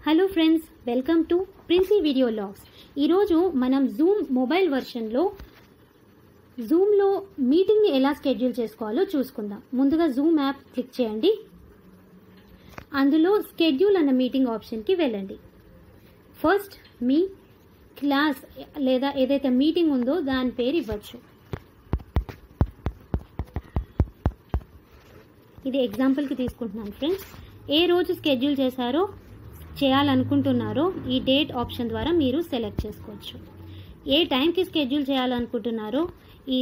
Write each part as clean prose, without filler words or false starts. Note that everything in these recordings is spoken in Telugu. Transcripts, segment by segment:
Hello friends, welcome to Princy video logs. ఈరోజు మనం జూమ్ మొబైల్ వర్షన్లో జూమ్లో మీటింగ్ని ఎలా షెడ్యూల్ చేసుకోవాలో చూసుకుందాం. ముందుగా జూమ్ యాప్ క్లిక్ చేయండి. అందులో షెడ్యూల్ అన్న మీటింగ్ ఆప్షన్కి వెళ్ళండి. ఫస్ట్ మీ క్లాస్ లేదా ఏదైతే మీటింగ్ ఉందో దాని పేరు ఇవ్వచ్చు. ఇది ఎగ్జాంపుల్కి తీసుకుంటున్నాను ఫ్రెండ్స్. ఏ రోజు షెడ్యూల్ చేయాలనుకుంటున్నారో ఈ డేట్ ఆప్షన్ ద్వారా మీరు సెలెక్ట్ చేసుకోవచ్చు. ఏ టైంకి షెడ్యూల్ చేయాలనుకుంటున్నారో ఈ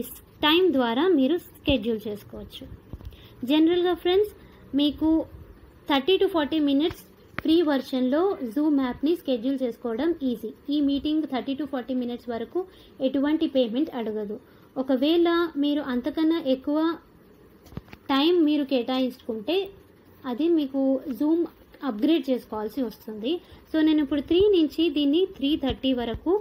టైం ద్వారా మీరు షెడ్యూల్ చేసుకోవచ్చు. జనరల్గా ఫ్రెండ్స్, మీకు 30 to 40 minutes ఫ్రీ వర్షన్లో జూమ్ యాప్ని షెడ్యూల్ చేసుకోవడం ఈజీ. ఈ మీటింగ్ 30 to 40 minutes వరకు ఎటువంటి పేమెంట్ అడగదు. ఒకవేళ మీరు అంతకన్నా ఎక్కువ టైం మీరు కేటాయించుకుంటే అది మీకు జూమ్ అప్గ్రేడ్ చేసుకోవాల్సి వస్తుంది. సో నేను ఇప్పుడు 3 నుంచి దీన్ని 3:30 వరకు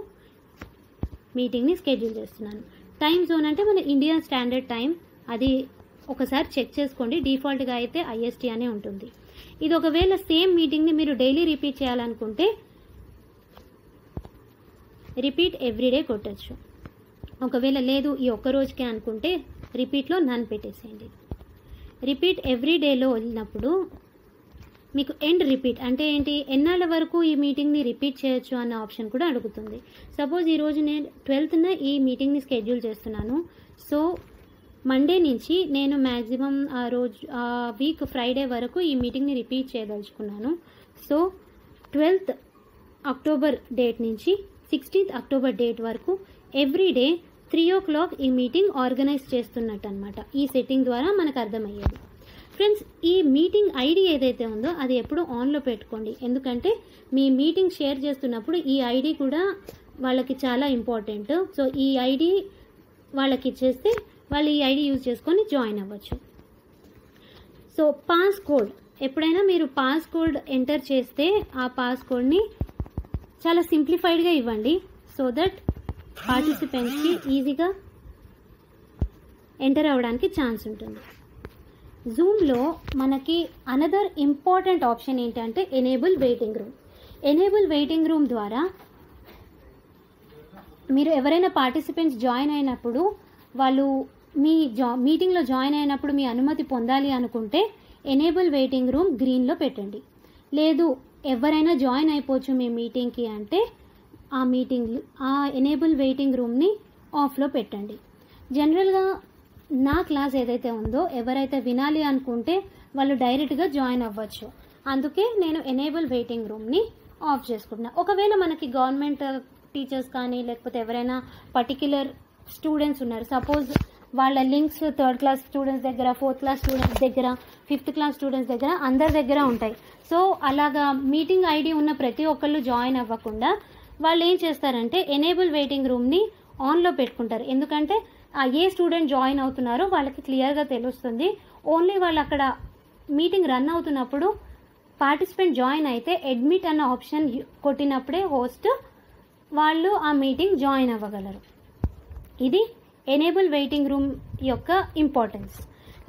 మీటింగ్ని షెడ్యూల్ చేస్తున్నాను. టైం జోన్ అంటే మన ఇండియన్ స్టాండర్డ్ టైం, అది ఒకసారి చెక్ చేసుకోండి. డిఫాల్ట్గా అయితే IST అనే ఉంటుంది. ఇది ఒకవేళ సేమ్ మీటింగ్ని మీరు డైలీ రిపీట్ చేయాలనుకుంటే రిపీట్ ఎవ్రీడే కొట్టచ్చు. ఒకవేళ లేదు ఈ ఒక్క రోజుకే అనుకుంటే రిపీట్లో నన్ను పెట్టేసేయండి. రిపీట్ ఎవ్రీడేలో వెళ్ళినప్పుడు మీకు ఎండ్ రిపీట్ అంటే ఏంటి, ఎన్నాళ్ళ వరకు ఈ మీటింగ్ని రిపీట్ చేయొచ్చు అన్న ఆప్షన్ కూడా అడుగుతుంది. సపోజ్ ఈరోజు నేను 12th ఈ మీటింగ్ని షెడ్యూల్ చేస్తున్నాను. సో మండే నుంచి నేను మ్యాక్సిమం ఆ వీక్ ఫ్రైడే వరకు ఈ మీటింగ్ని రిపీట్ చేయదలుచుకున్నాను. సో 12th అక్టోబర్ డేట్ నుంచి 16th అక్టోబర్ డేట్ వరకు ఎవ్రీడే 3 o'clock ఈ మీటింగ్ ఆర్గనైజ్ చేస్తున్నట్టు అనమాట. ఈ సెట్టింగ్ ద్వారా మనకు అర్థమయ్యేది. ఫ్రెండ్స్, ఈ మీటింగ్ ఐడి ఏదైతే ఉందో అది ఎప్పుడు ఆన్లో పెట్టుకోండి. ఎందుకంటే మీ మీటింగ్ షేర్ చేస్తున్నప్పుడు ఈ ఐడి కూడా వాళ్ళకి చాలా ఇంపార్టెంట్. సో ఈ ఐడి వాళ్ళకి ఇచ్చేస్తే వాళ్ళు ఈ ఐడి యూజ్ చేసుకొని జాయిన్ అవ్వచ్చు. సో పాస్ కోడ్, ఎప్పుడైనా మీరు పాస్ కోడ్ ఎంటర్ చేస్తే ఆ పాస్ కోడ్ని చాలా సింప్లిఫైడ్గా ఇవ్వండి. సో దట్ పార్టిసిపెంట్స్కి ఈజీగా ఎంటర్ అవ్వడానికి ఛాన్స్ ఉంటుంది. జూమ్లో మనకి అనదర్ ఇంపార్టెంట్ ఆప్షన్ ఏంటంటే enable waiting room. Enable waiting room ద్వారా మీరు ఎవరైనా పార్టిసిపెంట్స్ జాయిన్ అయినప్పుడు వాళ్ళు మీ మీటింగ్లో జాయిన్ అయినప్పుడు మీ అనుమతి పొందాలి అనుకుంటే ఎనేబుల్ వెయిటింగ్ రూమ్ గ్రీన్లో పెట్టండి. లేదు ఎవరైనా జాయిన్ అయిపోవచ్చు మీ మీటింగ్కి అంటే ఆ ఎనేబుల్ వెయిటింగ్ రూమ్ని ఆఫ్లో పెట్టండి. జనరల్గా నా క్లాస్ ఏదైతే ఉందో ఎవరైతే వినాలి అనుకుంటే వాళ్ళు డైరెక్ట్గా జాయిన్ అవ్వచ్చు. అందుకే నేను ఎనేబుల్ వెయిటింగ్ రూమ్ని ఆఫ్ చేసుకుంటున్నా. ఒకవేళ మనకి గవర్నమెంట్ టీచర్స్ కానీ లేకపోతే ఎవరైనా పర్టిక్యులర్ స్టూడెంట్స్ ఉన్నారు, సపోజ్ వాళ్ళ లింక్స్ 3rd class స్టూడెంట్స్ దగ్గర, 4th class స్టూడెంట్స్ దగ్గర, 5th class స్టూడెంట్స్ దగ్గర అందరి దగ్గర ఉంటాయి. సో అలాగా మీటింగ్ ఐడి ఉన్న ప్రతి ఒక్కళ్ళు జాయిన్ అవ్వకుండా వాళ్ళు ఏం చేస్తారంటే ఎనేబుల్ వెయిటింగ్ రూమ్ని ఆన్లో పెట్టుకుంటారు. ఎందుకంటే ఏ స్టూడెంట్ జాయిన్ అవుతున్నారో వాళ్ళకి క్లియర్గా తెలుస్తుంది. ఓన్లీ వాళ్ళు అక్కడ మీటింగ్ రన్ అవుతున్నప్పుడు పార్టిసిపెంట్ జాయిన్ అయితే అడ్మిట్ అన్న ఆప్షన్ కొట్టినప్పుడే హోస్ట్ వాళ్ళు ఆ మీటింగ్ జాయిన్ అవ్వగలరు. ఇది ఎనేబుల్ వెయిటింగ్ రూమ్ యొక్క ఇంపార్టెన్స్.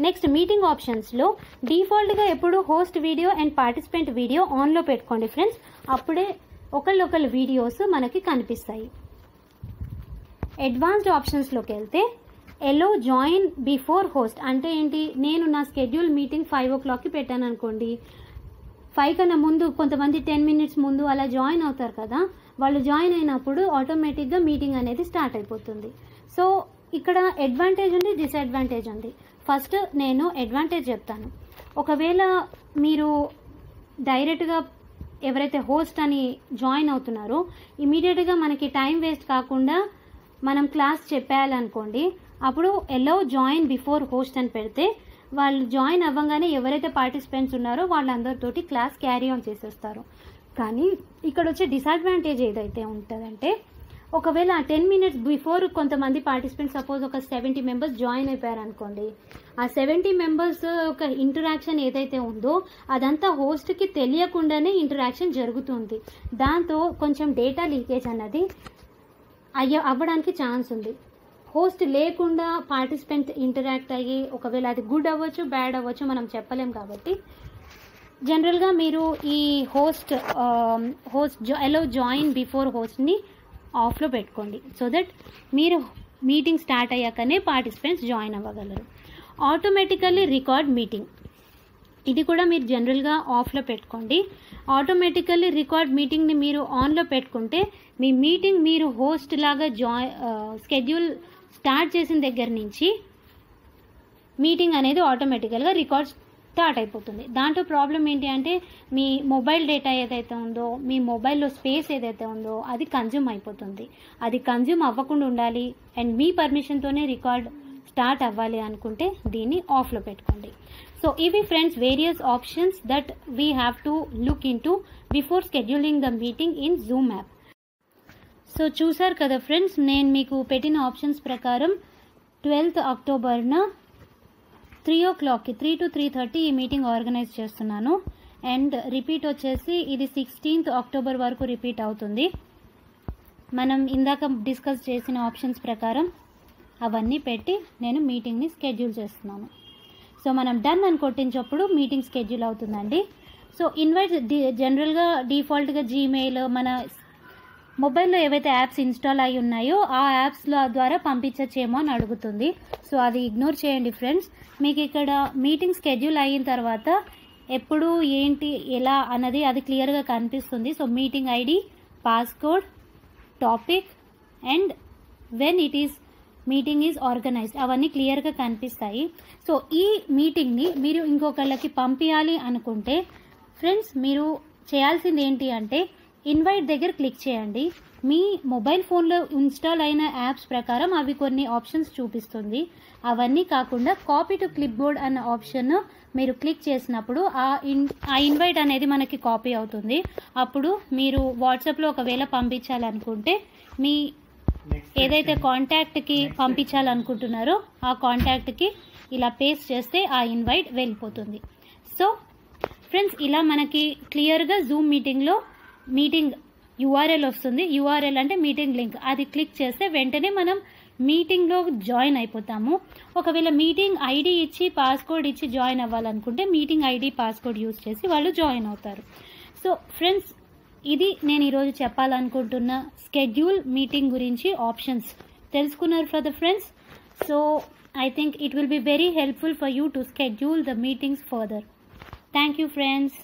నెక్స్ట్ మీటింగ్ ఆప్షన్స్లో డిఫాల్ట్గా ఎప్పుడు host video and participant video ఆన్లో పెట్టుకోండి ఫ్రెండ్స్. అప్పుడే ఒకళ్ళొకళ్ళ వీడియోస్ మనకి కనిపిస్తాయి. అడ్వాన్స్డ్ ఆప్షన్స్లోకి వెళ్తే ఎలో జాయిన్ బిఫోర్ హోస్ట్ అంటే ఏంటి, నేను నా షెడ్యూల్ మీటింగ్ 5 o'clockకి పెట్టాను అనుకోండి, 5 కన్నా ముందు కొంతమంది 10 minutes ముందు అలా జాయిన్ అవుతారు కదా, వాళ్ళు జాయిన్ అయినప్పుడు ఆటోమేటిక్గా మీటింగ్ అనేది స్టార్ట్ అయిపోతుంది. సో ఇక్కడ అడ్వాంటేజ్ ఉంది, డిసడ్వాంటేజ్ ఉంది. ఫస్ట్ నేను అడ్వాంటేజ్ చెప్తాను. ఒకవేళ మీరు డైరెక్ట్గా ఎవరైతే హోస్ట్ అని జాయిన్ అవుతున్నారో ఇమీడియట్గా మనకి టైం వేస్ట్ కాకుండా మనం క్లాస్ చెప్పేయాలనుకోండి, అప్పుడు ఎలో జాయిన్ బిఫోర్ హోస్ట్ అని పెడితే వాళ్ళు జాయిన్ అవ్వగానే ఎవరైతే పార్టిసిపెంట్స్ ఉన్నారో వాళ్ళందరితోటి క్లాస్ క్యారీ ఆన్ చేసేస్తారు. కానీ ఇక్కడ వచ్చే డిసడ్వాంటేజ్ ఏదైతే ఉంటుందంటే, ఒకవేళ 10 minutes బిఫోర్ కొంతమంది పార్టిసిపెంట్స్ సపోజ్ ఒక 70 members జాయిన్ అయిపోయారు అనుకోండి, ఆ 70 members ఒక ఇంటరాక్షన్ ఏదైతే ఉందో అదంతా హోస్ట్కి తెలియకుండానే ఇంటరాక్షన్ జరుగుతుంది. దాంతో కొంచెం డేటా లీకేజ్ అన్నది అవ్వడానికి ఛాన్స్ ఉంది. హోస్ట్ లేకుండా పార్టిసిపెంట్ ఇంటరాక్ట్ అయ్యి ఒకవేళ అది గుడ్ అవ్వచ్చు, బ్యాడ్ అవ్వచ్చు, మనం చెప్పలేం. కాబట్టి జనరల్గా మీరు ఈ హోస్ట్ అలో జాయిన్ బిఫోర్ హోస్ట్ని ఆఫ్లో పెట్టుకోండి, సో దట్ మీరు మీటింగ్ స్టార్ట్ అయ్యాకనే పార్టిసిపెంట్స్ జాయిన్ అవ్వగలరు. ఆటోమేటికల్లీ రికార్డ్ మీటింగ్, ఇది కూడా మీరు జనరల్గా ఆఫ్లో పెట్టుకోండి. ఆటోమేటికల్లీ రికార్డ్ మీటింగ్ని మీరు ఆన్లో పెట్టుకుంటే మీ మీటింగ్ మీరు హోస్ట్ లాగా స్కెడ్యూల్ స్టార్ట్ చేసిన దగ్గర నుంచి మీటింగ్ అనేది ఆటోమేటికల్గా రికార్డ్ స్టార్ట్ అయిపోతుంది. దాంట్లో ప్రాబ్లం ఏంటి అంటే మీ మొబైల్ డేటా ఏదైతే ఉందో, మీ మొబైల్లో స్పేస్ ఏదైతే ఉందో అది కన్జ్యూమ్ అయిపోతుంది. అది కన్జ్యూమ్ అవ్వకుండా ఉండాలి అండ్ మీ పర్మిషన్తోనే రికార్డ్ స్టార్ట్ అవ్వాలి అనుకుంటే దీన్ని ఆఫ్లో పెట్టుకోండి. సో ఇవి friends various options that we have to look in to before scheduling the meeting in Zoom app. So చూసారు కదా ఫ్రెండ్స్, నేను మీకు పెట్టిన ఆప్షన్స్ ప్రకారం 12th అక్టోబర్న 3 o'clockకి 3 to 3:30 ఈ మీటింగ్ ఆర్గనైజ్ చేస్తున్నాను. అండ్ రిపీట్ వచ్చేసి ఇది 16th అక్టోబర్ వరకు రిపీట్ అవుతుంది. మనం ఇందాక డిస్కస్ చేసిన ఆప్షన్స్ ప్రకారం అవన్నీ పెట్టి నేను మీటింగ్ని స్కెడ్యూల్ చేస్తున్నాను. సో మనం డన్ అని కొట్టించప్పుడు మీటింగ్ స్కెడ్యూల్ అవుతుందండి. సో ఇన్వైట్ జనరల్గా డిఫాల్ట్గా జీమెయిల్, మన మొబైల్లో ఏవైతే యాప్స్ ఇన్స్టాల్ అయి ఉన్నాయో ఆ యాప్స్ల ద్వారా పంపించచ్చేమో అని అడుగుతుంది. సో అది ఇగ్నోర్ చేయండి ఫ్రెండ్స్. మీకు ఇక్కడ మీటింగ్ స్కెడ్యూల్ అయిన తర్వాత ఎప్పుడు ఏంటి ఎలా అన్నది అది క్లియర్గా కనిపిస్తుంది. So meeting ID, passcode, topic and when it is meeting is organised అవన్నీ క్లియర్గా కనిపిస్తాయి. సో ఈ మీటింగ్ని మీరు ఇంకొకళ్ళకి పంపించాలి అనుకుంటే ఫ్రెండ్స్ మీరు చేయాల్సింది ఏంటి అంటే ఇన్వైట్ దగ్గర క్లిక్ చేయండి. మీ మొబైల్ ఫోన్లో ఇన్స్టాల్ అయిన యాప్స్ ప్రకారం అవి కొన్ని ఆప్షన్స్ చూపిస్తుంది. అవన్నీ కాకుండా కాపీ టు క్లిప్ బోర్డ్ అన్న ఆప్షన్ మీరు క్లిక్ చేసినప్పుడు ఆ ఇన్వైట్ అనేది మనకి కాపీ అవుతుంది. అప్పుడు మీరు వాట్సాప్లో ఒకవేళ పంపించాలనుకుంటే మీ ఏదైతే కాంటాక్ట్కి పంపించాలనుకుంటున్నారో ఆ కాంటాక్ట్కి ఇలా పేస్ట్ చేస్తే ఆ ఇన్వైట్ వెళ్ళిపోతుంది. సో ఫ్రెండ్స్ ఇలా మనకి క్లియర్గా జూమ్ మీటింగ్లో మీటింగ్ యూఆర్ఎల్ వస్తుంది. యూఆర్ఎల్ అంటే మీటింగ్ లింక్. అది క్లిక్ చేస్తే వెంటనే మనం మీటింగ్లో జాయిన్ అయిపోతాము. ఒకవేళ మీటింగ్ ఐడి ఇచ్చి పాస్కోడ్ ఇచ్చి జాయిన్ అవ్వాలనుకుంటే మీటింగ్ ఐడి పాస్కోడ్ యూజ్ చేసి వాళ్ళు జాయిన్ అవుతారు. సో ఫ్రెండ్స్ ఇది నేను ఈరోజు చెప్పాలనుకుంటున్న స్కెడ్యూల్ మీటింగ్ గురించి ఆప్షన్స్ తెలుసుకున్నారు for the friends. So I think it will be very helpful for you to schedule the meetings further. Thank you friends.